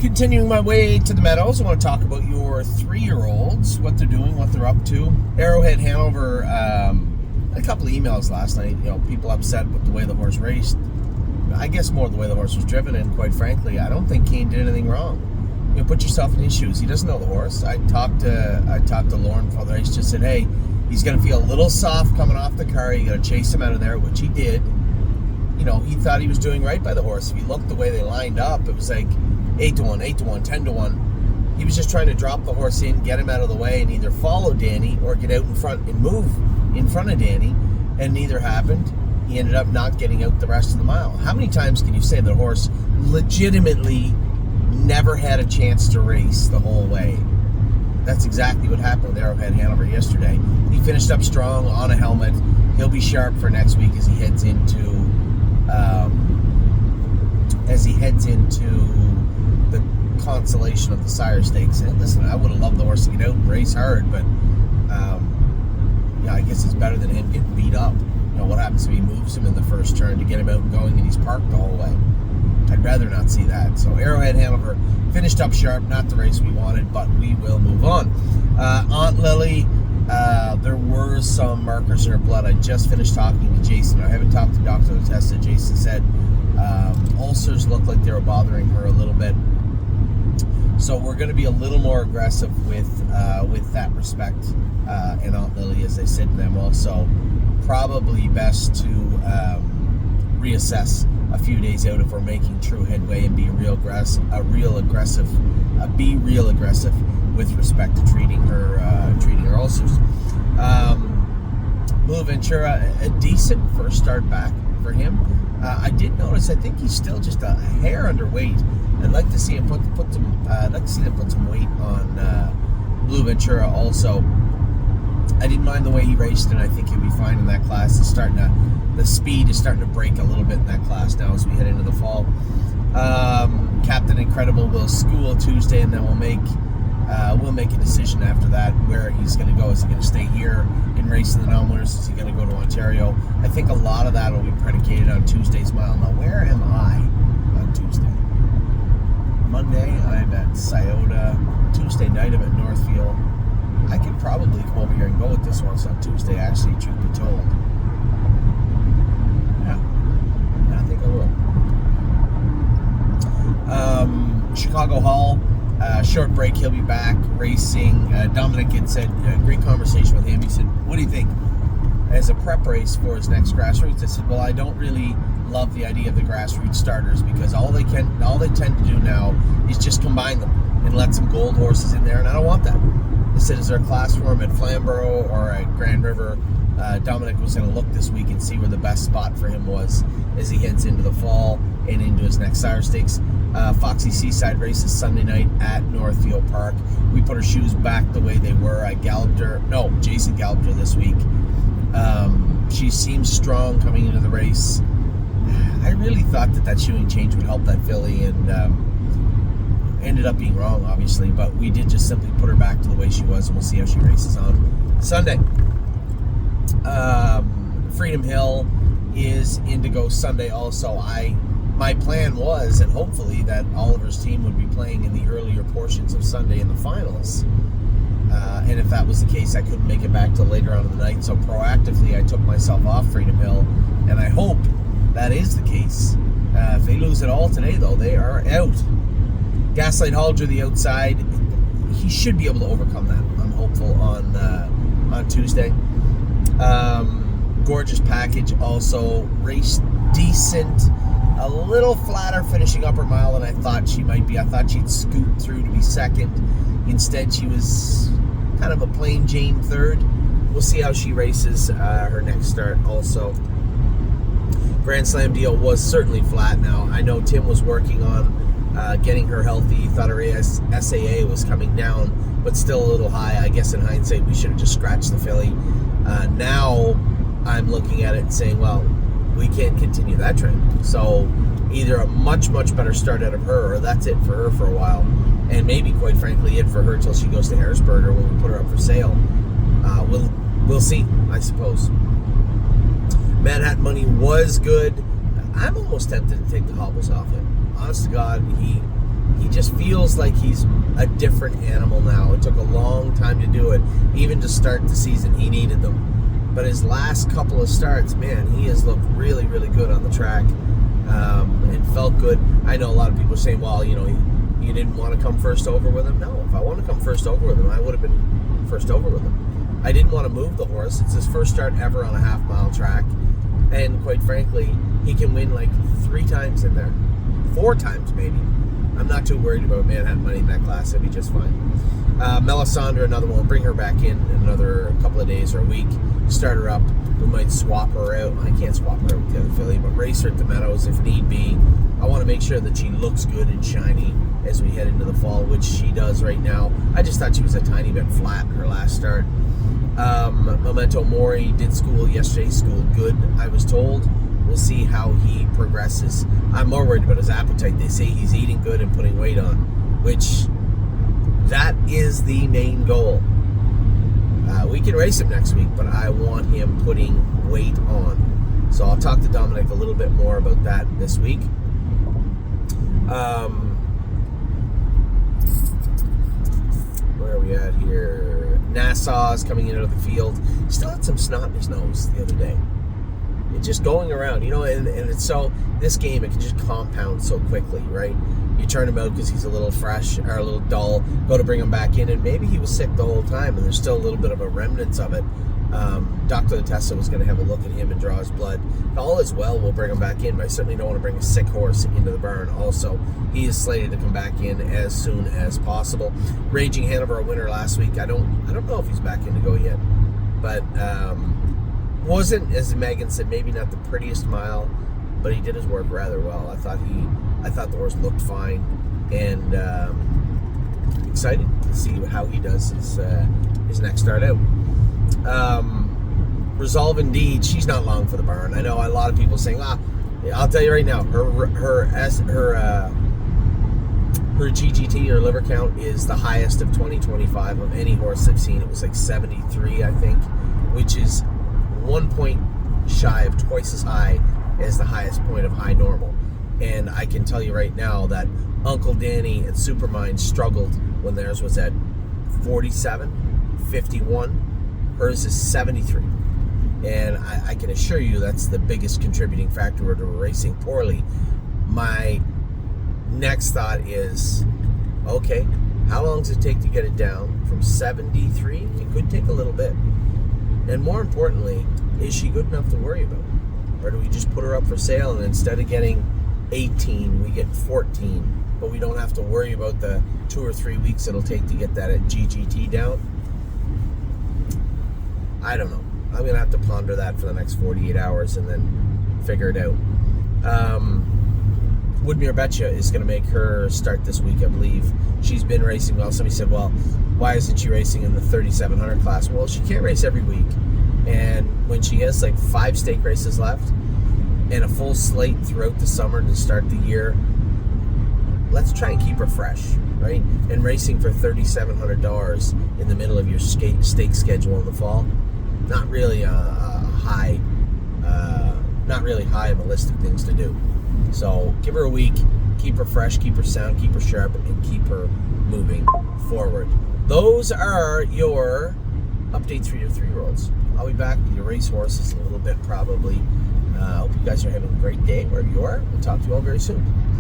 Continuing my way to the Meadows, I want to talk about your 3-year-olds, what they're doing, what they're up to. Arrowhead Hanover, a couple of emails last night, people upset with the way the horse raced. I guess more the way the horse was driven, and quite frankly, I don't think Kane did anything wrong. Put yourself in his shoes. He doesn't know the horse. I talked to Lauren before the race, just said, hey, he's going to feel a little soft coming off the car. You got to chase him out of there, which he did. He thought he was doing right by the horse. If you looked the way they lined up, it was like 8-1, 8-1, 10-1. He was just trying to drop the horse in, get him out of the way, and either follow Danny or get out in front and move in front of Danny, and neither happened. He ended up not getting out the rest of the mile. How many times can you say the horse legitimately never had a chance to race the whole way? That's exactly what happened with Arrowhead Hanover yesterday. He finished up strong on a helmet. He'll be sharp for next week as he heads into the consolation of the Sire Stakes. And listen, I would have loved the horse to get out and race hard, but I guess it's better than him getting beat up. What happens if he moves him in the first turn to get him out and going and he's parked the whole way? I'd rather not see that. So Arrowhead Hanover finished up sharp, not the race we wanted, but we will move on. Aunt Lily, there were some markers in her blood. I just finished talking to Jason. I haven't talked to Dr. Tessa. Jason said ulcers looked like they were bothering her a little bit. So we're going to be a little more aggressive with that respect. And Aunt Lily, as I said to them also, probably best to reassess a few days out if we're making true headway and be real aggressive with respect to treating her ulcers. Blue Ventura, a decent first start back for him. I did notice. I think he's still just a hair underweight. I'd like to see him put some weight on Blue Ventura also. I didn't mind the way he raced, and I think he'll be fine in that class. The speed is starting to break a little bit in that class now as we head into the fall. Captain Incredible will school Tuesday, and then we'll make a decision after that where he's going to go. Is he going to stay here and race in the non-winners? Is he going to go to Ontario? I think a lot of that will be predicated on Tuesday's mile. Now, where am I on Tuesday? Monday, I'm at Scioto. Tuesday night, I'm at Northfield. I could probably come over here and go with this horse on Tuesday, actually, truth be told. Yeah, I think I will. Chicago Hall, short break, he'll be back racing. Dominic had said, great conversation with him. He said, what do you think as a prep race for his next grassroots? I said, well, I don't really love the idea of the grassroots starters because all they tend to do now is just combine them and let some gold horses in there, and I don't want that. I said, is there a class for him at Flamborough or at Grand River? Dominic was going to look this week and see where the best spot for him was as he heads into the fall and into his next Sire Stakes. Foxy Seaside races Sunday night at Northfield Park. We put her shoes back the way they were. Jason galloped her this week. She seems strong coming into the race. I really thought that shoeing change would help that filly, and ended up being wrong, obviously, but we did just simply put her back to the way she was, and we'll see how she races on Sunday. Freedom Hill is Indigo Sunday also. My plan was, and hopefully, that Oliver's team would be playing in the earlier portions of Sunday in the finals. And if that was the case, I couldn't make it back till later on in the night, so proactively I took myself off Freedom Hill, and I hope that is the case. If they lose it all today, though, they are out. Gaslight Halger, the outside, he should be able to overcome that. I'm hopeful on Tuesday. Gorgeous Package also raced decent, a little flatter finishing upper mile than I thought she might be. I thought she'd scoot through to be second. Instead, she was kind of a plain Jane third. We'll see how she races her next start also. Grand Slam Deal was certainly flat. Now, I know Tim was working on getting her healthy. He thought her SAA was coming down, but still a little high. I guess in hindsight, we should have just scratched the filly. Now, I'm looking at it and saying, well, we can't continue that trend. So either a much, much better start out of her, or that's it for her for a while. And maybe, quite frankly, it for her till she goes to Harrisburg or when we put her up for sale. We'll see, I suppose. Manhattan Money was good. I'm almost tempted to take the hobbles off him. Honest to God, he just feels like he's a different animal now. It took a long time to do it. Even to start the season, he needed them. But his last couple of starts, man, he has looked really, really good on the track. And felt good. I know a lot of people are saying, well, you didn't want to come first over with him. No, if I wanted to come first over with him, I would have been first over with him. I didn't want to move the horse. It's his first start ever on a half-mile track. And quite frankly, he can win like 3 times in there. 4 times maybe. I'm not too worried about Manhattan Money in that class. It'll be just fine. Melisandre, another one. We'll bring her back in another couple of days or a week. Start her up. We might swap her out. I can't swap her out with the other filly, but race her at the Meadows if need be. I want to make sure that she looks good and shiny as we head into the fall, which she does right now. I just thought she was a tiny bit flat her last start. Memento Mori did school yesterday. Schooled good, I was told. We'll see how he progresses. I'm more worried about his appetite. They say he's eating good and putting weight on, which that is the main goal. We can race him next week, but I want him putting weight on. So I'll talk to Dominic a little bit more about that this week. Where are we at here? Nassau's coming into the field. Still had some snot in his nose the other day. It's just going around, and it's so, this game, it can just compound so quickly, right? You turn him out because he's a little fresh or a little dull, go to bring him back in, and maybe he was sick the whole time, and there's still a little bit of a remnants of it. Dr. Tessa was going to have a look at him and draw his blood. All is well, we'll bring him back in, but I certainly don't want to bring a sick horse into the barn. Also, he is slated to come back in as soon as possible. Raging Hanover, a winner last week. I don't know if he's back in to go yet, but wasn't, as Megan said, maybe not the prettiest mile, but he did his work rather well. I thought the horse looked fine, and excited to see how he does his next start out. Resolve Indeed, she's not long for the barn. I know a lot of people saying, I'll tell you right now, her GGT, or liver count, is the highest of 2025 of any horse I've seen. It was like 73, I think, which is 1 point shy of twice as high as the highest point of high normal. And I can tell you right now that Uncle Danny and Supermind struggled when theirs was at 47, 51. Hers is 73. And I can assure you that's the biggest contributing factor to racing poorly. My next thought is, okay, how long does it take to get it down from 73? It could take a little bit. And more importantly, is she good enough to worry about? Or do we just put her up for sale, and instead of getting 18, we get 14, but we don't have to worry about the 2 or 3 weeks it'll take to get that at GGT down? I don't know. I'm going to have to ponder that for the next 48 hours and then figure it out. Woodmere Betcha is going to make her start this week, I believe. She's been racing well. Somebody said, well, why isn't she racing in the 3,700 class? Well, she can't race every week. And when she has like 5 stake races left and a full slate throughout the summer to start the year, let's try and keep her fresh, right? And racing for $3,700 in the middle of your stake schedule in the fall, not really high on the list of things to do. So give her a week, keep her fresh, keep her sound, keep her sharp, and keep her moving forward. Those are your updates for your 3-year-olds. I'll be back with your race horses in a little bit, probably. I hope you guys are having a great day wherever you are. We'll talk to you all very soon.